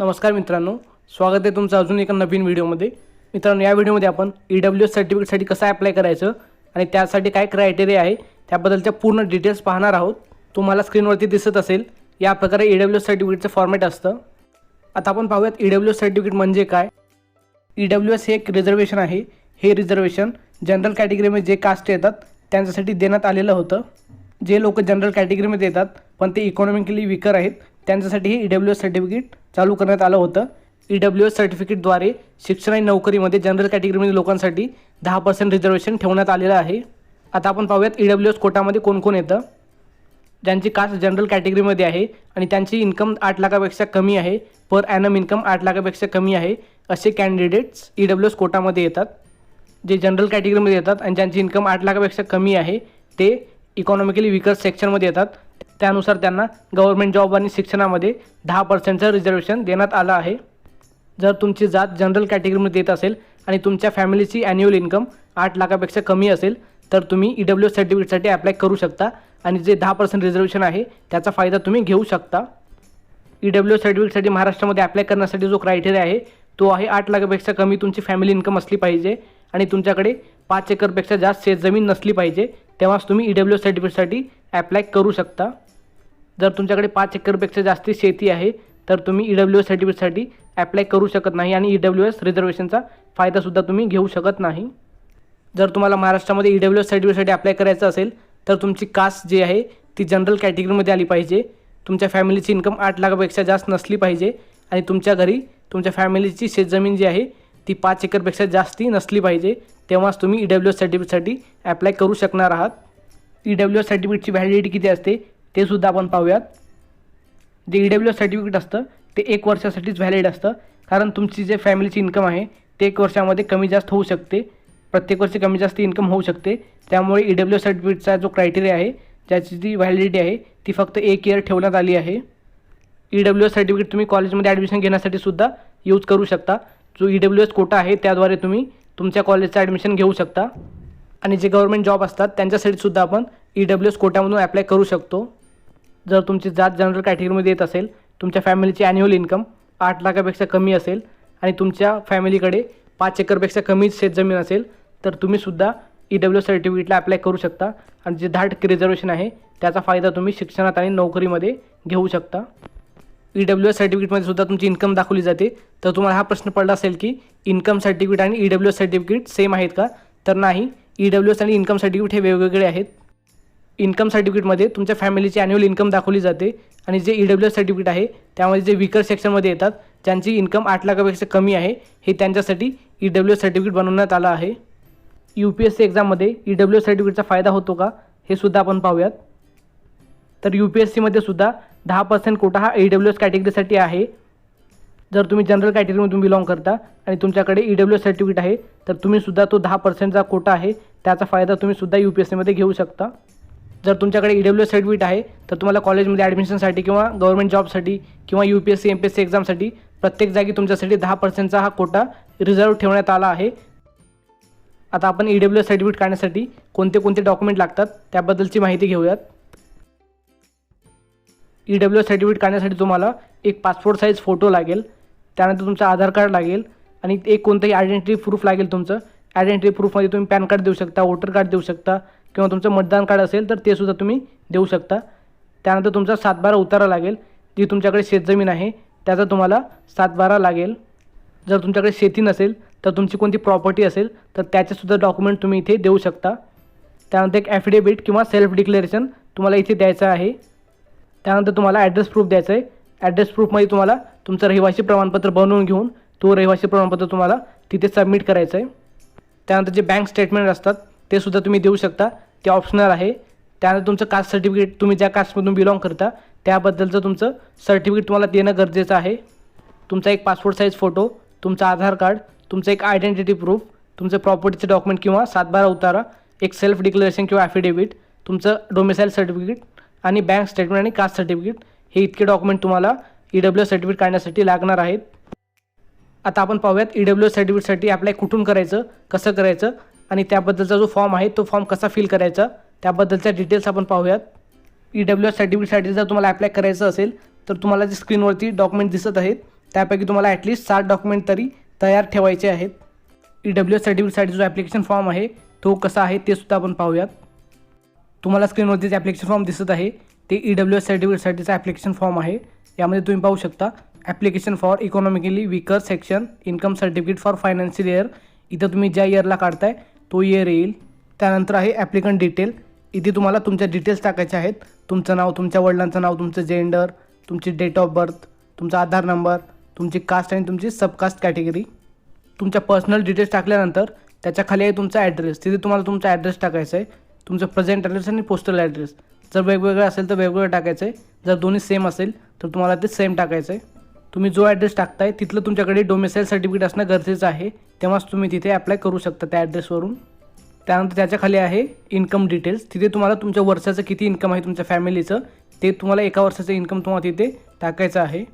नमस्कार मित्रांनो, स्वागत आहे तुमचं अजून एका नवीन व्हिडिओमध्ये। मित्रांनो, या व्हिडिओमध्ये आपण EWS सर्टिफिकेटसाठी कसं अप्लाय करायचं आणि त्यासाठी काय क्रायटेरिया आहे त्याबद्दलच्या पूर्ण डिटेल्स पाहणार आहोत। तुम्हाला स्क्रीनवरती दिसत असेल या प्रकारे EWS सर्टिफिकेटचं फॉर्मॅट असतं। आता आपण पाहूयात EWS सर्टिफिकेट म्हणजे काय। EWS हे एक रिझर्वेशन आहे। हे रिझर्वेशन जनरल कॅटेगरीमध्ये जे कास्ट येतात त्यांच्यासाठी देण्यात आलेलं होतं। जे लोक जनरल कॅटेगरीमध्ये येतात पण ते इकॉनॉमिकली वीकर आहेत त्यांच्यासाठी हे EWS सर्टिफिकेट चालू करण्यात आलं होतं। EWS सर्टिफिकेटद्वारे शिक्षण आणि नोकरीमध्ये जनरल कॅटेगरीमध्ये लोकांसाठी 10% रिझर्वेशन ठेवण्यात आलेलं आहे। आता आपण पाहूयात EWS कोटामध्ये कोण कोण येतं। ज्यांची कास्ट जनरल कॅटेगरीमध्ये आहे आणि त्यांची इन्कम 8 लाखापेक्षा कमी आहे, पर ॲनम इन्कम 8 लाखापेक्षा कमी आहे, असे कॅन्डिडेट्स EWS कोटामध्ये येतात। जे जनरल कॅटेगरीमध्ये येतात आणि ज्यांची इन्कम 8 लाखापेक्षा कमी आहे ते इकॉनॉमिकली वीकर सेक्शनमध्ये येतात। त्यानुसार त्यांना गव्हर्नमेंट जॉब आणि शिक्षणामध्ये 10%चं रिझर्वेशन देण्यात आलं आहे। जर तुमची जात जनरल कॅटेगरीमध्ये येत असेल आणि तुमच्या फॅमिलीची ॲन्युअल इन्कम 8 लाखापेक्षा कमी असेल तर तुम्ही EWS सर्टिफिकेटसाठी अप्लाय करू शकता आणि जे 10% रिझर्वेशन आहे त्याचा फायदा तुम्ही घेऊ शकता। EWS सर्टिफिकेटसाठी महाराष्ट्रामध्ये अप्लाय करण्यासाठी जो क्रायटेरिया आहे तो आहे 8 लाखापेक्षा कमी तुमची फॅमिली इन्कम असली पाहिजे आणि तुमच्याकडे 5 एकरपेक्षा जास्त शेतजमीन नसली पाहिजे, तेव्हाच तुम्ही EWS सर्टिफिकेटसाठी अप्लाय करू शकता। जर तुमच्याकडे 5 एकरपेक्षा जास्ती शेती आहे तर तुम्ही EWS सर्टिफिकेटसाठी अप्लाय करू शकत नाही आणि EWS रिझर्वेशनचा फायदासुद्धा तुम्ही घेऊ शकत नाही। जर तुम्हाला महाराष्ट्रामध्ये EWS सर्टिफिकेटसाठी अप्लाय करायचं असेल तर तुमची कास्ट जी आहे ती जनरल कॅटेगरीमध्ये आली पाहिजे, तुमच्या फॅमिलीची इन्कम 8 लाखापेक्षा जास्त नसली पाहिजे आणि तुमच्या घरी तुमच्या फॅमिलीची शेतजमीन जी आहे ती 5 एकरपेक्षा जास्ती नसली पाहिजे, तेव्हाच तुम्ही EWS सर्टिफिकेटसाठी अप्लाय करू शकणार आहात। EWS सर्टिफिकेटची व्हॅलिडिटी किती असते ते सुद्धा आपण पाहूयात। जे EWS सर्टिफिकेट असतं ते 1 वर्षासाठीच व्हॅलिड असतं, कारण तुमची जे फॅमिलीची इन्कम आहे ते 1 वर्षामध्ये कमी जास्त होऊ शकते, प्रत्येक वर्षी कमी जास्त इन्कम होऊ शकते। त्यामुळे EWS सर्टिफिकेटचा जो क्रायटेरिया आहे ज्याची जी व्हॅलिडिटी आहे ती फक्त 1 इयर ठेवण्यात आली आहे। EWS सर्टिफिकेट तुम्ही कॉलेजमध्ये ॲडमिशन घेण्यासाठी सुद्धा यूज करू शकता। जो EWS कोटा आहे त्याद्वारे तुम्ही तुमच्या कॉलेजचं ॲडमिशन घेऊ शकता आणि जे गव्हर्नमेंट जॉब असतात त्यांच्यासाठी सुद्धा आपण EWS कोट्यामधून अप्लाय करू शकतो। जर तुमची जात जनरल कॅटेगरीमध्ये येत असेल, तुमच्या फॅमिलीची ॲन्युअल इन्कम 8 लाखापेक्षा कमी असेल आणि तुमच्या फॅमिलीकडे 5 एकरपेक्षा कमी शेतजमीन असेल तर तुम्हीसुद्धा EWS सर्टिफिकेटला अप्लाय करू शकता आणि जे 10% रिझर्वेशन आहे त्याचा फायदा तुम्ही शिक्षणात आणि नोकरीमध्ये घेऊ शकता। EWS सर्टिफिकेटमध्ये सुद्धा तुमची इन्कम दाखवली जाते। तर तुम्हाला हा प्रश्न पडला असेल की इन्कम सर्टिफिकेट आणि EWS सर्टिफिकेट सेम आहेत का? तर नाही, EWS आणि इन्कम सर्टिफिकेट हे वेगवेगळे आहेत। इन्कम सर्टिफिकेटमध्ये तुमच्या फॅमिलीची ॲन्युअल इन्कम दाखवली जाते आणि जे EWS सर्टिफिकेट आहे त्यामध्ये जे वीकर सेक्शनमध्ये येतात ज्यांची इन्कम 8 लाखापेक्षा कमी आहे हे त्यांच्यासाठी EWS सर्टिफिकेट बनवण्यात आलं आहे। UPSC एक्झाममध्ये EWS सर्टिफिकेटचा फायदा होतो का हे सुद्धा आपण पाहूयात। तर UPSCमध्ये सुद्धा 10% कोटा हा EWS कॅटेगरीसाठी आहे। जर तुम्ही जनरल कॅटेगरीमधून बिलॉंग करता आणि तुमच्याकडे EWS सर्टिफिकेट आहे तर तुम्हीसुद्धा तो 10%चा कोटा आहे त्याचा फायदा तुम्हीसुद्धा UPSCमध्ये घेऊ शकता। जर तुमच्याकडे EWS सर्टिफिकेट आहे तर तुम्हाला कॉलेजमध्ये ॲडमिशनसाठी किंवा गव्हर्नमेंट जॉबसाठी किंवा UPSC MPSC एक्झामसाठी प्रत्येक जागी तुमच्यासाठी 10%चा हा कोटा रिझर्व ठेवण्यात आला आहे। आता आपण EWS सर्टिफिकेट काढण्यासाठी कोणते कोणते डॉक्युमेंट लागतात त्याबद्दलची माहिती घेऊयात। EWS सर्टिफिकेट काढण्यासाठी तुम्हाला एक पासपोर्ट साईज फोटो लागेल, त्यानंतर तुमचं आधार कार्ड लागेल आणि एक कोणतंही आयडेंटिटी प्रूफ लागेल। तुमचं आयडेंटिटी प्रूफमध्ये तुम्ही पॅन कार्ड देऊ शकता, वोटर कार्ड देऊ शकता किंवा तुमचं मतदान कार्ड असेल तर ते सुद्धा तुम्ही देऊ शकता। त्यानंतर तुमचा 7/12 उतारा लागेल, जी तुमच्याकडे शेतजमीन आहे त्याचा तुम्हाला 7/12 लागेल। जर तुमच्याकडे शेती नसेल तर तुमची कोणती प्रॉपर्टी असेल तर त्याचेसुद्धा डॉक्युमेंट तुम्ही इथे देऊ शकता। त्यानंतर एक ॲफिडेविट किंवा सेल्फ डिक्लेरेशन तुम्हाला इथे द्यायचं आहे। त्यानंतर तुम्हाला ॲड्रेस प्रूफ द्यायचं आहे। ॲड्रेस प्रूफमध्ये तुम्हाला तुमचं रहिवासी प्रमाणपत्र बनवून घेऊन तो रहिवासी प्रमाणपत्र तुम्हाला तिथे सबमिट करायचं आहे। त्यानंतर जे बँक स्टेटमेंट असतात ते सुद्धा तुम्ही देऊ शकता, ते ऑप्शनल आहे। त्यानंतर तुमचं कास्ट सर्टिफिकेट, तुम्ही ज्या कास्टमधून बिलॉंग करता त्याबद्दलचं तुमचं सर्टिफिकेट तुम्हाला देणं गरजेचं आहे। तुमचा एक पासपोर्ट साईज फोटो, तुमचं आधार कार्ड, तुमचं एक आयडेंटिटी प्रूफ, तुमचं प्रॉपर्टीचं डॉक्युमेंट किंवा 7/12 उतारा, एक सेल्फ डिक्लेरेशन किंवा ॲफिडेविट, तुमचं डोमिसाईल सर्टिफिकेट आणि बँक स्टेटमेंट आणि कास्ट सर्टिफिकेट हे इतके डॉक्युमेंट तुम्हाला EWS सर्टिफिकेट काढण्यासाठी लागणार आहेत। आता आपण पाहूयात EWS सर्टिफिकेटसाठी अप्लाय कुठून करायचं, कसं करायचं आणि त्याबद्दलचा जो फॉर्म आहे तो फॉर्म कसा फिल करायचा त्याबद्दलच्या डिटेल्स आपण पाहूयात। EWS सर्टिफिकेटसाठी जर तुम्हाला अप्लाय करायचं असेल तर तुम्हाला जे स्क्रीनवरती डॉक्युमेंट दिसत आहेत त्यापैकी तुम्हाला ॲटलिस्ट 7 डॉक्युमेंट तरी तयार ठेवायचे आहेत. EWS सर्टिफिकेटसाठी जो ॲप्लिकेशन फॉर्म आहे तो कसा आहे ते सुद्धा आपण पाहूयात. तुम्हाला स्क्रीनवरती जे ॲप्लिकेशन फॉर्म दिसत आहे ते EWS सर्टिफिकेटसाठीचा ॲप्लिकेशन फॉर्म आहे. यामध्ये तुम्ही पाहू शकता application for economically weaker section income certificate for financial year. इथं तुम्ही ज्या इयरला काढताय तो इयर येईल. त्यानंतर आहे ॲप्लिकंट डिटेल. इथे तुम्हाला तुमच्या डिटेल्स टाकायचे आहेत. तुमचं नाव, तुमच्या वडिलांचं नाव, तुमचं जेंडर, तुमची डेट ऑफ बर्थ, तुमचा आधार नंबर, तुमची कास्ट आणि तुमची सबकास्ट कॅटेगरी. तुमच्या पर्सनल डिटेल्स टाकल्यानंतर त्याच्या खाली आहे तुमचा ॲड्रेस. तिथे तुम्हाला तुमचा ॲड्रेस टाकायचा आहे. तुमचं प्रेझेंट ॲड्रेस आणि पोस्टल ॲड्रेस जर वेगवेगळं असेल तर वेगवेगळं टाकायचं आहे. जर दोन्ही सेम असेल तर तुम्हाला ते सेम टाकायचं आहे. तुम्ही जो ॲड्रेस टाकताय तिथलं तुमच्याकडे डोमिसाईल सर्टिफिकेट असणं गरजेचं आहे. तेव्हाच तुम्ही तिथे अप्लाय करू शकता त्या ॲड्रेसवरून. त्यानंतर त्याच्या खाली आहे इन्कम डिटेल्स. तिथे तुम्हाला तुमच्या वर्षाचं किती इन्कम आहे तुमच्या फॅमिलीचं ते तुम्हाला एका वर्षाचं इन्कम तुम्हाला तिथे टाकायचं आहे.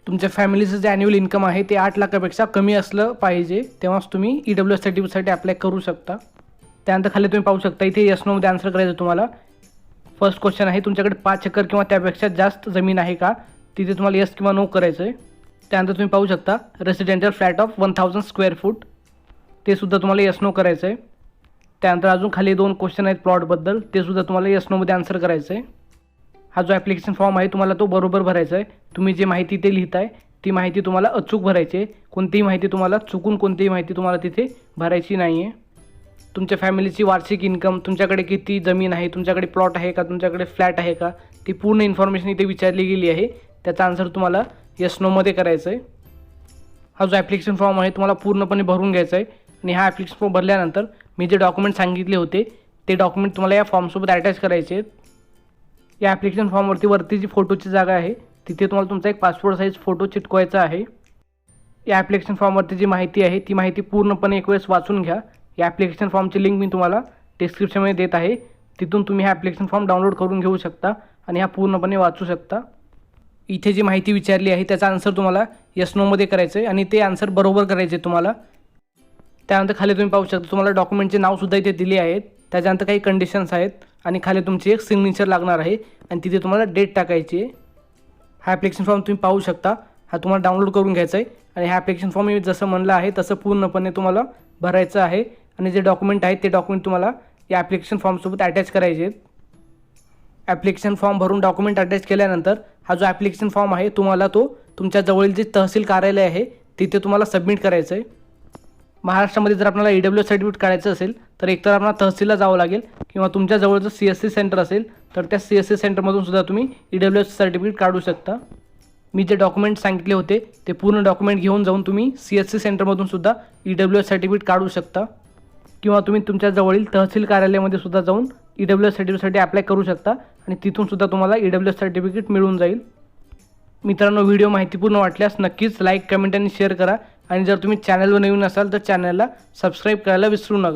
तुमच्या फॅमिलीचं जे ॲन्युअल इन्कम आहे ते 8 लाखापेक्षा कमी असलं पाहिजे. तेव्हाच तुम्ही EWS सर्टिफिकेटसाठी अप्लाय करू शकता. त्यानंतर खाली तुम्ही पाहू शकता इथे यस नोमध्ये आन्सर करायचं तुम्हाला. फर्स्ट क्वेश्चन आहे तुमच्याकडे 5 एकर किंवा त्यापेक्षा जास्त जमीन आहे का. तिथे तुम्हाला यस किंवा नो करायचं आहे. त्यानंतर तुम्ही पाहू शकता residential flat of 1000 square foot ते सुद्धा तुम्हाला यस नो करायचं आहे. त्यानंतर अजून खाली 2 क्वेश्चन आहेत प्लॉटबद्दल. ते सुद्धा तुम्हाला यस नोमध्ये आन्सर करायचं आहे. हा जो ॲप्लिकेशन फॉर्म आहे तुम्हाला तो बरोबर भरायचा आहे. तुम्ही जे माहिती ते लिहिताय ती माहिती तुम्हाला अचूक भरायची आहे. कोणतीही माहिती तुम्हाला चुकून कोणतीही माहिती तुम्हाला तिथे भरायची नाही आहे. तुमच्या फॅमिलीची वार्षिक इन्कम, तुमच्याकडे किती जमीन आहे, तुमच्याकडे प्लॉट आहे का, तुमच्याकडे फ्लॅट आहे का, ती पूर्ण इन्फॉर्मेशन इथे विचारली गेली आहे. त्याचा आन्सर तुम्हाला यस नोमध्ये करायचं आहे. हा जो ॲप्लिकेशन फॉर्म आहे तुम्हाला पूर्णपणे भरून घ्यायचा आहे. आणि हा ॲप्लिकेशन फॉर्म भरल्यानंतर मी जे डॉक्युमेंट सांगितले होते ते डॉक्युमेंट तुम्हाला या फॉर्मसोबत अटॅच करायचे आहेत. या ॲप्लिकेशन फॉर्मवरती जी फोटोची जागा आहे तिथे तुम्हाला तुमचा एक पासपोर्ट साईज फोटो चिटकवायचा आहे. या ॲप्लिकेशन फॉर्मवरती जी माहिती आहे ती माहिती पूर्णपणे एक वेळेस वाचून घ्या. या ॲप्लिकेशन फॉर्मची लिंक मी तुम्हाला डिस्क्रिप्शनमध्ये देत आहे. तिथून तुम्ही हा ॲप्लिकेशन फॉर्म डाउनलोड करून घेऊ शकता आणि हा पूर्णपणे वाचू शकता. इथे जी माहिती विचारली आहे त्याचा आन्सर तुम्हाला यस नोमध्ये करायचं आहे आणि ते आन्सर बरोबर करायचे तुम्हाला. त्यानंतर खाली तुम्ही पाहू शकता तुम्हाला डॉक्युमेंटचे नावसुद्धा इथे दिले आहेत. त्याच्यानंतर काही कंडिशन्स आहेत आणि खाली तुमची एक सिग्नेचर लागणार आहे आणि तिथे तुम्हाला डेट टाकायची आहे. हा ॲप्लिकेशन फॉर्म तुम्ही पाहू शकता. हा तुम्हाला डाउनलोड करून घ्यायचा आहे आणि हा ॲप्लिकेशन फॉर्म मी जसं म्हणलं आहे तसं पूर्णपणे तुम्हाला भरायचं आहे. आणि जे डॉक्युमेंट आहेत ते डॉक्युमेंट तुम्हाला या ॲप्लिकेशन फॉर्मसोबत अटॅच करायचे आहेत. ॲप्लिकेशन फॉर्म भरून डॉक्युमेंट अटॅच केल्यानंतर हा जो ॲप्लिकेशन फॉर्म आहे तुम्हाला तो तुमच्या जवळील जे तहसील कार्यालय आहे तिथे तुम्हाला सबमिट करायचं आहे. महाराष्ट्रामध्ये जर आपल्याला EWS सर्टिफिकेट काढायचं असेल तर एकतर आपल्याला तहसीलला जावं लागेल किंवा तुमच्या जवळचं CSC सेंटर असेल तर त्या CSC सेंटरमधून सुद्धा तुम्ही EWS सर्टिफिकेट काढू शकता. मी जे डॉक्युमेंट सांगितले होते ते पूर्ण डॉक्युमेंट घेऊन जाऊन तुम्ही CSC सेंटरमधून सुद्धा EWS सर्टिफिकेट काढू शकता किंवा तुम्ही तुमच्या जवळील तहसील कार्यालयामध्ये सुद्धा जाऊन EWS सर्टिफिकेटसाठी अप्लाय करू शकता आणि तिथून सुद्धा तुम्हाला EWS सर्टिफिकेट मिळून जाईल. मित्रांनो, व्हिडिओ माहितीपूर्ण वाटल्यास नक्कीच लाईक, कमेंट आणि शेअर करा आणि जर तुम्ही चॅनलवर नवीन असाल तर चॅनलला सबस्क्राईब करायला विसरू नका.